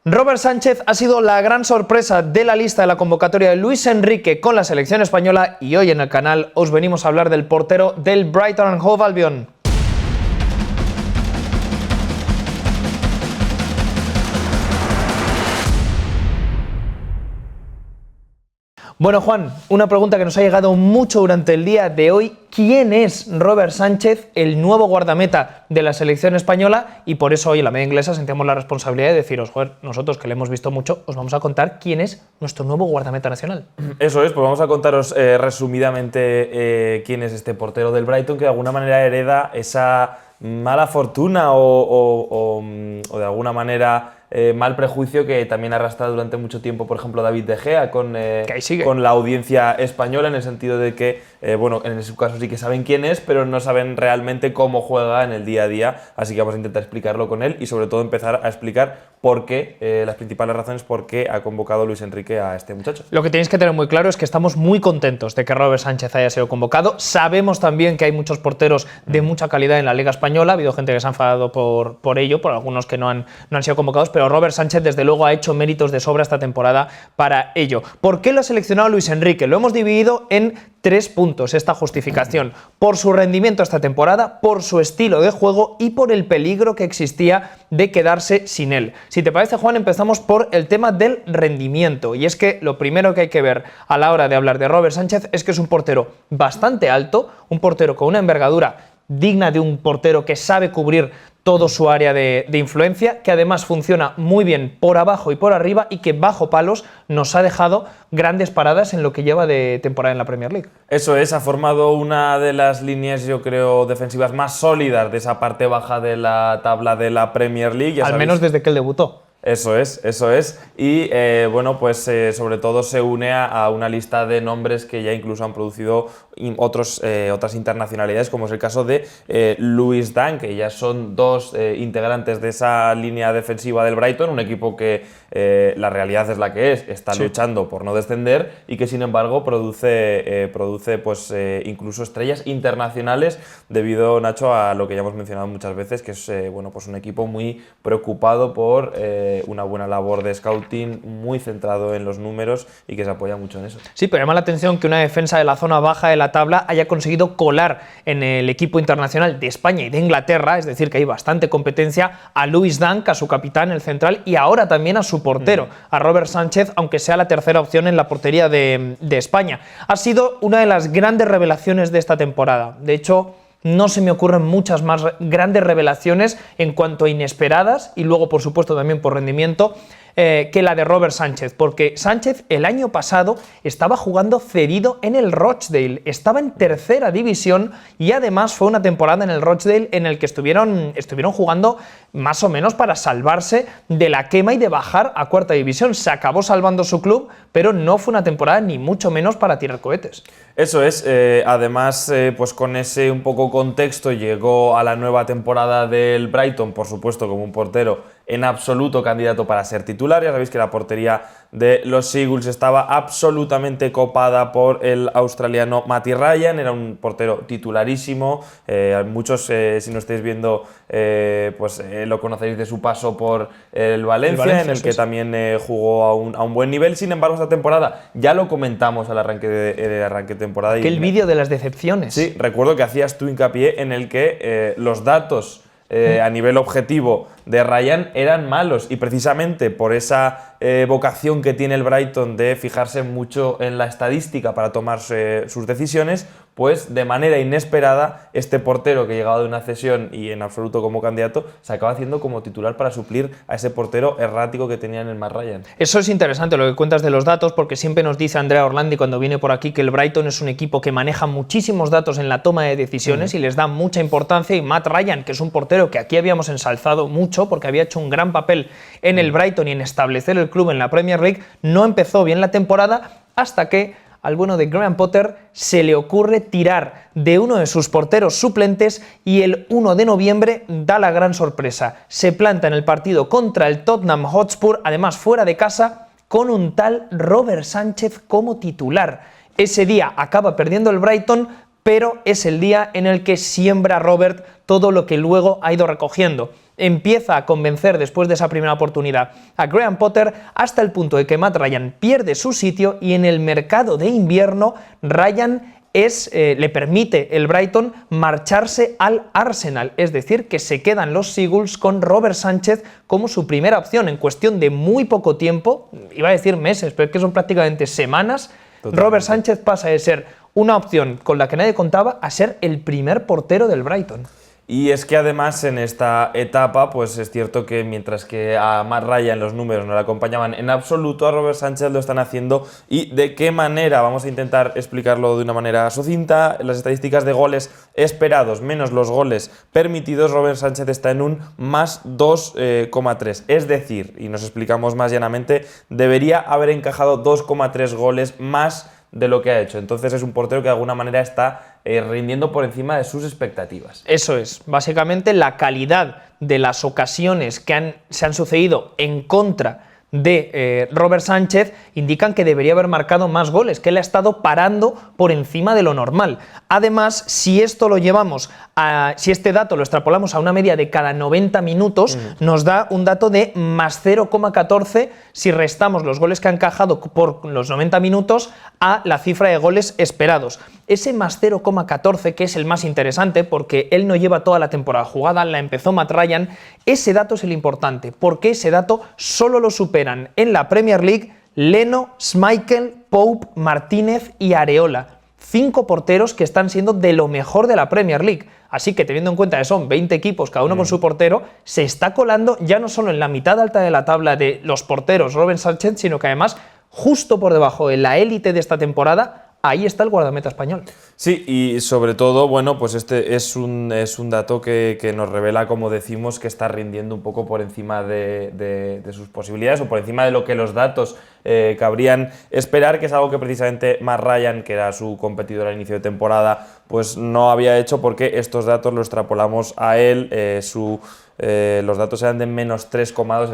Robert Sánchez ha sido la gran sorpresa de la lista de la convocatoria de Luis Enrique con la selección española y hoy en el canal os venimos a hablar del portero del Brighton and Hove Albion. Bueno, Juan, una pregunta que nos ha llegado mucho durante el día de hoy. ¿Quién es Robert Sánchez, el nuevo guardameta de la selección española? Y por eso hoy en La Media Inglesa sentimos la responsabilidad de deciros, joder, nosotros que le hemos visto mucho, os vamos a contar quién es nuestro nuevo guardameta nacional. Eso es, pues vamos a contaros resumidamente quién es este portero del Brighton que de alguna manera hereda esa mala fortuna o de alguna manera mal prejuicio que también ha arrastrado durante mucho tiempo, por ejemplo, David De Gea con la audiencia española, en el sentido de que, bueno, en su caso sí que saben quién es, pero no saben realmente cómo juega en el día a día, así que vamos a intentar explicarlo con él y sobre todo empezar a explicar por qué, las principales razones por qué ha convocado Luis Enrique a este muchacho. Lo que tenéis que tener muy claro es que estamos muy contentos de que Robert Sánchez haya sido convocado. Sabemos también que hay muchos porteros de mucha calidad en la Liga Española, ha habido gente que se ha enfadado por ello, por algunos que no han sido convocados, pero Robert Sánchez desde luego ha hecho méritos de sobra esta temporada para ello. ¿Por qué lo ha seleccionado Luis Enrique? Lo hemos dividido en 3 puntos esta justificación: por su rendimiento esta temporada, por su estilo de juego y por el peligro que existía de quedarse sin él. Si te parece, Juan, empezamos por el tema del rendimiento, y es que lo primero que hay que ver a la hora de hablar de Robert Sánchez es que es un portero bastante alto, un portero con una envergadura digna de un portero que sabe cubrir todo su área de influencia, que además funciona muy bien por abajo y por arriba y que bajo palos nos ha dejado grandes paradas en lo que lleva de temporada en la Premier League. Eso es, ha formado una de las líneas, yo creo, defensivas más sólidas de esa parte baja de la tabla de la Premier League. Ya Al menos desde que él debutó. Eso es. Y bueno, pues sobre todo se une a una lista de nombres que ya incluso han producido otras internacionalidades, como es el caso de Lewis Dunk, que ya son dos integrantes de esa línea defensiva del Brighton, un equipo que la realidad es la que está luchando por no descender y que sin embargo produce pues incluso estrellas internacionales debido, Nacho, a lo que ya hemos mencionado muchas veces, que es bueno, pues un equipo muy preocupado por una buena labor de scouting, muy centrado en los números y que se apoya mucho en eso. Sí, pero llama la atención que una defensa de la zona baja de la tabla haya conseguido colar en el equipo internacional de España y de Inglaterra, es decir, que hay bastante competencia, a Lewis Dunk, a su capitán, el central, y ahora también a su portero, a Robert Sánchez, aunque sea la tercera opción en la portería de España. Ha sido una de las grandes revelaciones de esta temporada. De hecho, no se me ocurren muchas más grandes revelaciones en cuanto a inesperadas y luego, por supuesto, también por rendimiento, que la de Robert Sánchez, porque Sánchez el año pasado estaba jugando cedido en el Rochdale, estaba en tercera división y además fue una temporada en el Rochdale en el que estuvieron jugando más o menos para salvarse de la quema y de bajar a cuarta división. Se acabó salvando su club, pero no fue una temporada ni mucho menos para tirar cohetes. Eso es, además pues con ese un poco contexto llegó a la nueva temporada del Brighton, por supuesto como un portero en absoluto candidato para ser titular. Ya sabéis que la portería de los Eagles estaba absolutamente copada por el australiano Matty Ryan, era un portero titularísimo. Muchos, si no estáis viendo, lo conocéis de su paso por el Valencia, en el que también jugó a un buen nivel. Sin embargo, esta temporada, ya lo comentamos al arranque de temporada. El vídeo de las decepciones. Sí, recuerdo que hacías tú hincapié en el que los datos a nivel objetivo de Ryan eran malos, y precisamente por esa vocación que tiene el Brighton de fijarse mucho en la estadística para tomar sus decisiones, pues de manera inesperada este portero que llegaba de una cesión y en absoluto como candidato se acaba haciendo como titular para suplir a ese portero errático que tenía en el Matt Ryan. Eso es interesante lo que cuentas de los datos, porque siempre nos dice Andrea Orlandi cuando viene por aquí que el Brighton es un equipo que maneja muchísimos datos en la toma de decisiones y les da mucha importancia, y Matt Ryan, que es un portero que aquí habíamos ensalzado mucho porque había hecho un gran papel en el Brighton y en establecer el club en la Premier League, no empezó bien la temporada hasta que al bueno de Graham Potter se le ocurre tirar de uno de sus porteros suplentes y el 1 de noviembre da la gran sorpresa. Se planta en el partido contra el Tottenham Hotspur, además fuera de casa, con un tal Robert Sánchez como titular. Ese día acaba perdiendo el Brighton, pero es el día en el que siembra Robert todo lo que luego ha ido recogiendo. empieza a convencer después de esa primera oportunidad a Graham Potter hasta el punto de que Matt Ryan pierde su sitio y en el mercado de invierno Ryan le permite el Brighton marcharse al Arsenal, es decir, que se quedan los Seagulls con Robert Sánchez como su primera opción en cuestión de muy poco tiempo, iba a decir meses, pero es que son prácticamente semanas. Totalmente. Robert Sánchez pasa de ser una opción con la que nadie contaba a ser el primer portero del Brighton. Y es que además en esta etapa, pues es cierto que mientras que a Matt Ryan los números no le acompañaban en absoluto, a Robert Sánchez lo están haciendo. ¿Y de qué manera? Vamos a intentar explicarlo de una manera sucinta. Las estadísticas de goles esperados menos los goles permitidos, Robert Sánchez está en un más 2,3. Es decir, y nos explicamos más llanamente, debería haber encajado 2,3 goles más de lo que ha hecho. Entonces es un portero que de alguna manera está rindiendo por encima de sus expectativas. Eso es, básicamente la calidad de las ocasiones que se han sucedido en contra de Robert Sánchez indican que debería haber marcado más goles, que él ha estado parando por encima de lo normal. Además, si esto lo llevamos si este dato lo extrapolamos a una media de cada 90 minutos, nos da un dato de más 0,14 si restamos los goles que ha encajado por los 90 minutos a la cifra de goles esperados. Ese más 0,14, que es el más interesante porque él no lleva toda la temporada jugada, la empezó Matt Ryan, ese dato es el importante, porque ese dato solo lo superan en la Premier League Leno, Schmeichel, Pope, Martínez y Areola. 5 porteros que están siendo de lo mejor de la Premier League. Así que teniendo en cuenta que son 20 equipos, cada uno con su portero, se está colando ya no solo en la mitad alta de la tabla de los porteros Robert Sánchez, sino que además justo por debajo, en la élite de esta temporada, ahí está el guardameta español. Sí, y sobre todo, bueno, pues este es un dato que nos revela, como decimos, que está rindiendo un poco por encima de sus posibilidades o por encima de lo que los datos cabrían esperar, que es algo que precisamente Matt Ryan, que era su competidor al inicio de temporada, pues no había hecho, porque estos datos los extrapolamos a él, los datos eran de menos 3,2,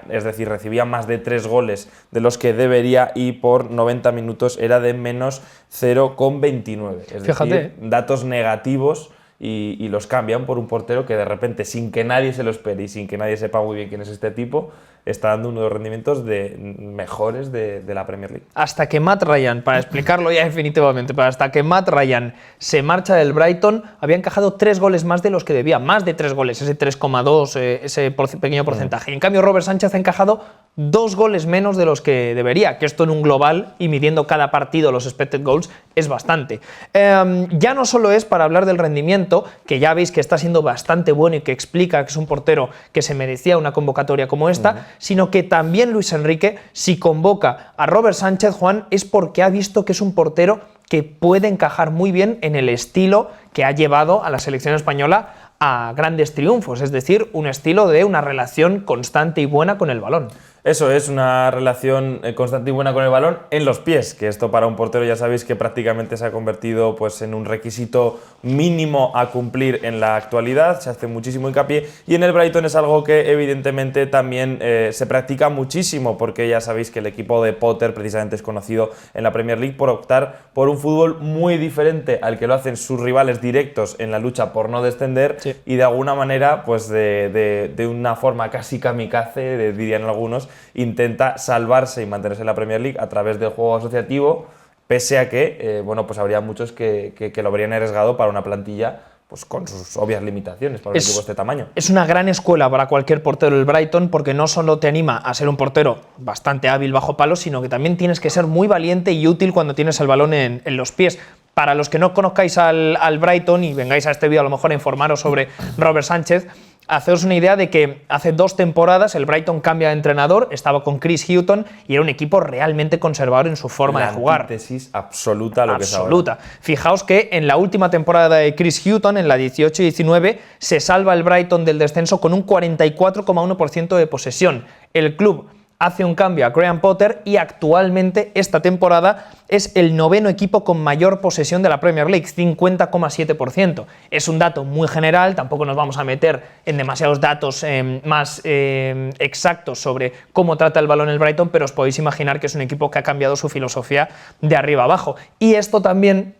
es decir, recibía más de 3 goles de los que debería y por 90 minutos era de menos 0,29. Es decir, datos negativos y los cambian por un portero que de repente, sin que nadie se lo espere y sin que nadie sepa muy bien quién es este tipo, está dando uno de los rendimientos mejores de la Premier League. Hasta que Matt Ryan, para explicarlo ya definitivamente, hasta que Matt Ryan se marcha del Brighton, había encajado 3 goles más de los que debía, más de 3 goles, ese 3,2, ese pequeño porcentaje. Y en cambio Robert Sánchez ha encajado 2 goles menos de los que debería, que esto en un global y midiendo cada partido los expected goals es bastante. Ya no solo es para hablar del rendimiento, que ya veis que está siendo bastante bueno y que explica que es un portero que se merecía una convocatoria como esta, sino que también Luis Enrique, si convoca a Robert Sánchez, Juan, es porque ha visto que es un portero que puede encajar muy bien en el estilo que ha llevado a la selección española a grandes triunfos, es decir, un estilo de una relación constante y buena con el balón. Eso es, una relación constante y buena con el balón en los pies, que esto para un portero ya sabéis que prácticamente se ha convertido pues, en un requisito mínimo a cumplir en la actualidad, se hace muchísimo hincapié, y en el Brighton es algo que evidentemente también se practica muchísimo, porque ya sabéis que el equipo de Potter precisamente es conocido en la Premier League por optar por un fútbol muy diferente al que lo hacen sus rivales directos en la lucha por no descender, sí. Y de alguna manera, pues de una forma casi kamikaze, dirían algunos, intenta salvarse y mantenerse en la Premier League a través del juego asociativo, pese a que bueno, pues habría muchos que lo habrían arriesgado para una plantilla pues con sus obvias limitaciones para un equipo de este tamaño. Es una gran escuela para cualquier portero del Brighton, porque no solo te anima a ser un portero bastante hábil bajo palos, sino que también tienes que ser muy valiente y útil cuando tienes el balón en los pies. Para los que no conozcáis al Brighton y vengáis a este vídeo a lo mejor a informaros sobre Robert Sánchez, haceros una idea de que hace 2 temporadas el Brighton cambia de entrenador, estaba con Chris Hughton y era un equipo realmente conservador en su forma de jugar. La antítesis absoluta a lo que es ahora. Absoluta. Fijaos que en la última temporada de Chris Hughton, en la 18-19, se salva el Brighton del descenso con un 44,1% de posesión. El club hace un cambio a Graham Potter y actualmente esta temporada es el 9º equipo con mayor posesión de la Premier League, 50,7%. Es un dato muy general, tampoco nos vamos a meter en demasiados datos más exactos sobre cómo trata el balón el Brighton, pero os podéis imaginar que es un equipo que ha cambiado su filosofía de arriba abajo. Y esto también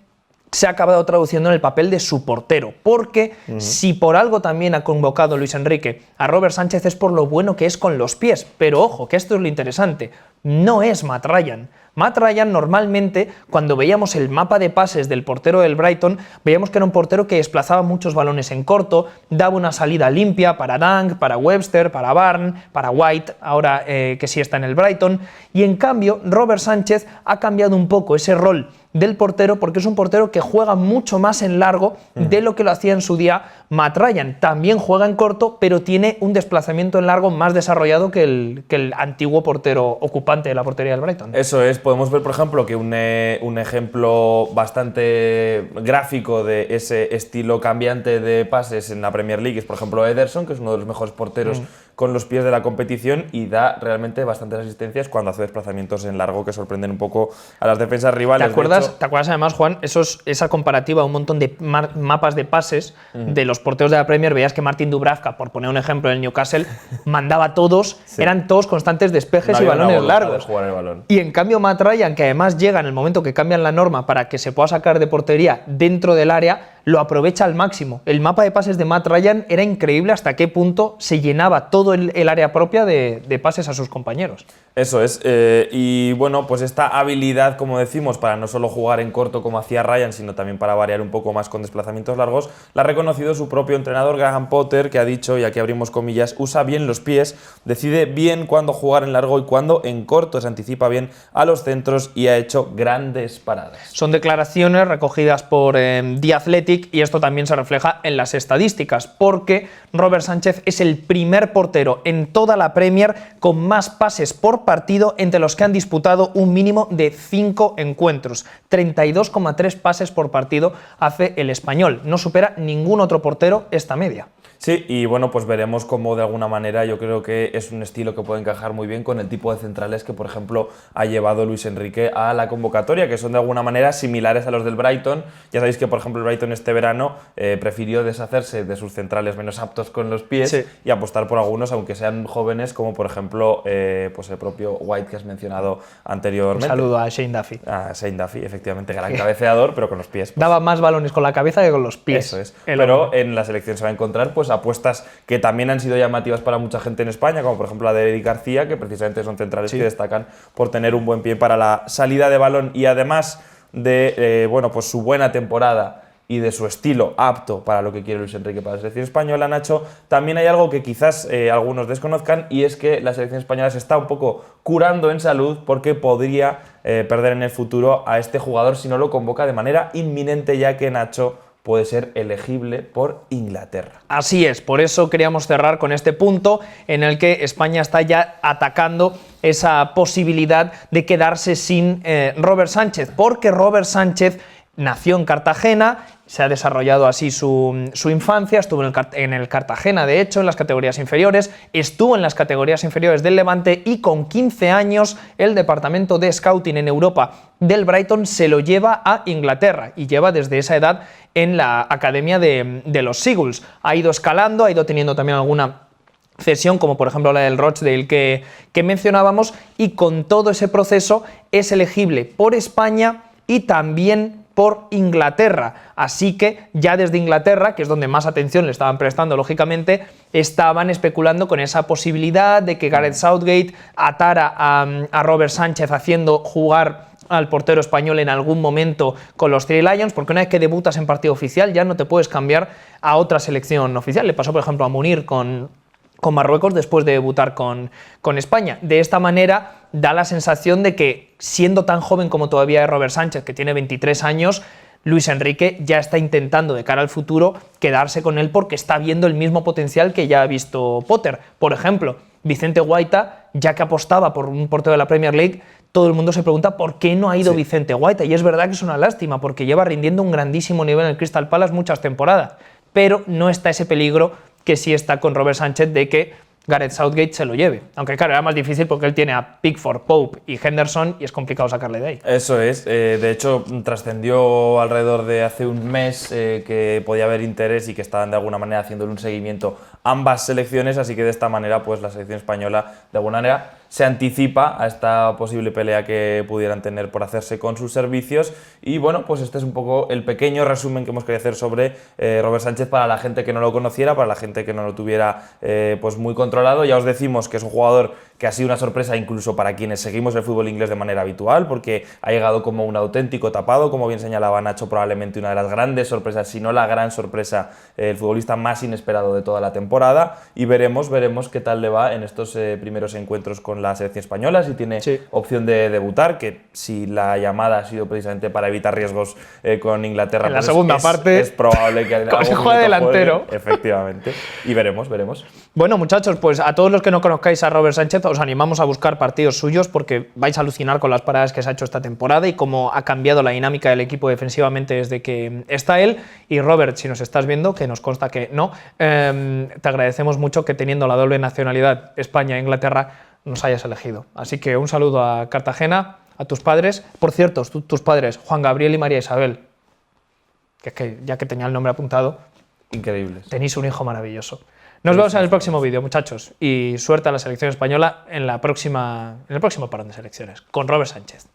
se ha acabado traduciendo en el papel de su portero, porque si por algo también ha convocado Luis Enrique a Robert Sánchez es por lo bueno que es con los pies, pero ojo, que esto es lo interesante, no es Matt Ryan. Matt Ryan normalmente, cuando veíamos el mapa de pases del portero del Brighton, veíamos que era un portero que desplazaba muchos balones en corto, daba una salida limpia para Dunk, para Webster, para Barnes, para White, ahora que sí está en el Brighton, y en cambio Robert Sánchez ha cambiado un poco ese rol del portero porque es un portero que juega mucho más en largo de lo que lo hacía en su día Matt Ryan. También juega en corto, pero tiene un desplazamiento en largo más desarrollado que el antiguo portero ocupante de la portería del Brighton. Eso es, podemos ver por ejemplo que un ejemplo bastante gráfico de ese estilo cambiante de pases en la Premier League es por ejemplo Ederson, que es uno de los mejores porteros con los pies de la competición y da realmente bastantes asistencias cuando hace desplazamientos en largo que sorprenden un poco a las defensas rivales. ¿Te acuerdas además, Juan, esa comparativa, un montón de mapas de pases de los porteros de la Premier? Veías que Martin Dubravka, por poner un ejemplo, en el Newcastle, mandaba a todos, eran todos constantes despejes y balones largos. Jugar el balón. Y en cambio Matt Ryan, que además llega en el momento que cambian la norma para que se pueda sacar de portería dentro del área, lo aprovecha al máximo. El mapa de pases de Matt Ryan era increíble hasta qué punto se llenaba todo el área propia de pases a sus compañeros. Eso es, y bueno, pues esta habilidad, como decimos, para no solo jugar en corto como hacía Ryan, sino también para variar un poco más con desplazamientos largos, la ha reconocido su propio entrenador Graham Potter, que ha dicho, y aquí abrimos comillas, usa bien los pies, decide bien cuándo jugar en largo y cuándo en corto, se anticipa bien a los centros y ha hecho grandes paradas. Son declaraciones recogidas por The Athletic y esto también se refleja en las estadísticas, porque Robert Sánchez es el primer portero en toda la Premier con más pases por partido entre los que han disputado un mínimo de 5 encuentros. 32,3 pases por partido hace el español. No supera ningún otro portero esta media. Sí, y bueno, pues veremos cómo de alguna manera yo creo que es un estilo que puede encajar muy bien con el tipo de centrales que, por ejemplo, ha llevado Luis Enrique a la convocatoria, que son de alguna manera similares a los del Brighton. Ya sabéis que, por ejemplo, el Brighton este verano prefirió deshacerse de sus centrales menos aptos con los pies y apostar por algunos, aunque sean jóvenes, como por ejemplo pues el propio White que has mencionado anteriormente. Un saludo a Shane Duffy. A Shane Duffy, efectivamente, gran cabeceador, pero con los pies. Pues, daba más balones con la cabeza que con los pies. Eso es. Pero en la selección se va a encontrar pues apuestas que también han sido llamativas para mucha gente en España, como por ejemplo la de Eric García, que precisamente son centrales que destacan por tener un buen pie para la salida de balón y además de bueno, pues su buena temporada y de su estilo apto para lo que quiere Luis Enrique para la selección española, Nacho, también hay algo que quizás algunos desconozcan y es que la selección española se está un poco curando en salud porque podría perder en el futuro a este jugador si no lo convoca de manera inminente, ya que Nacho puede ser elegible por Inglaterra. Así es, por eso queríamos cerrar con este punto en el que España está ya atacando esa posibilidad de quedarse sin Robert Sánchez, porque Robert Sánchez nació en Cartagena, se ha desarrollado así su infancia, estuvo en el Cartagena, de hecho, en las categorías inferiores, estuvo en las categorías inferiores del Levante y con 15 años el departamento de scouting en Europa del Brighton se lo lleva a Inglaterra y lleva desde esa edad en la academia de los Seagulls. Ha ido escalando, ha ido teniendo también alguna cesión, como por ejemplo la del Rochdale que mencionábamos, y con todo ese proceso es elegible por España y también por Inglaterra. Así que ya desde Inglaterra, que es donde más atención le estaban prestando, lógicamente, estaban especulando con esa posibilidad de que Gareth Southgate atara a Robert Sánchez haciendo jugar al portero español en algún momento con los Three Lions, porque una vez que debutas en partido oficial ya no te puedes cambiar a otra selección oficial. Le pasó, por ejemplo, a Munir con Marruecos después de debutar con España. De esta manera da la sensación de que, siendo tan joven como todavía es Robert Sánchez, que tiene 23 años, Luis Enrique ya está intentando de cara al futuro quedarse con él porque está viendo el mismo potencial que ya ha visto Potter. Por ejemplo, Vicente Guaita, ya que apostaba por un portero de la Premier League, todo el mundo se pregunta por qué no ha ido Vicente Guaita, y es verdad que es una lástima porque lleva rindiendo un grandísimo nivel en el Crystal Palace muchas temporadas, pero no está ese peligro que sí está con Robert Sánchez de que Gareth Southgate se lo lleve. Aunque claro, era más difícil porque él tiene a Pickford, Pope y Henderson y es complicado sacarle de ahí. Eso es. De hecho, trascendió alrededor de hace un mes que podía haber interés y que estaban de alguna manera haciéndole un seguimiento ambas selecciones, así que de esta manera pues la selección española de alguna manera se anticipa a esta posible pelea que pudieran tener por hacerse con sus servicios. Y bueno, pues este es un poco el pequeño resumen que hemos querido hacer sobre Robert Sánchez para la gente que no lo conociera, para la gente que no lo tuviera pues muy controlado. Ya os decimos que es un jugador que ha sido una sorpresa incluso para quienes seguimos el fútbol inglés de manera habitual, porque ha llegado como un auténtico tapado, como bien señalaba Nacho, probablemente una de las grandes sorpresas, si no la gran sorpresa, el futbolista más inesperado de toda la temporada, y veremos qué tal le va en estos primeros encuentros con la selección española, si tiene opción de debutar, que si la llamada ha sido precisamente para evitar riesgos con Inglaterra, en la pues segunda parte es probable que se juegue delantero. Efectivamente, y veremos. Bueno, muchachos, pues a todos los que no conozcáis a Robert Sánchez, os animamos a buscar partidos suyos porque vais a alucinar con las paradas que se ha hecho esta temporada y cómo ha cambiado la dinámica del equipo defensivamente desde que está él. Y Robert, si nos estás viendo, que nos consta que no, te agradecemos mucho que teniendo la doble nacionalidad España e Inglaterra nos hayas elegido. Así que un saludo a Cartagena, a tus padres. Por cierto, tus padres, Juan Gabriel y María Isabel, que es que ya que tenía el nombre apuntado, increíbles. Tenéis un hijo maravilloso. Nos vemos en el próximo vídeo, muchachos, y suerte a la selección española en el próximo parón de selecciones, con Robert Sánchez.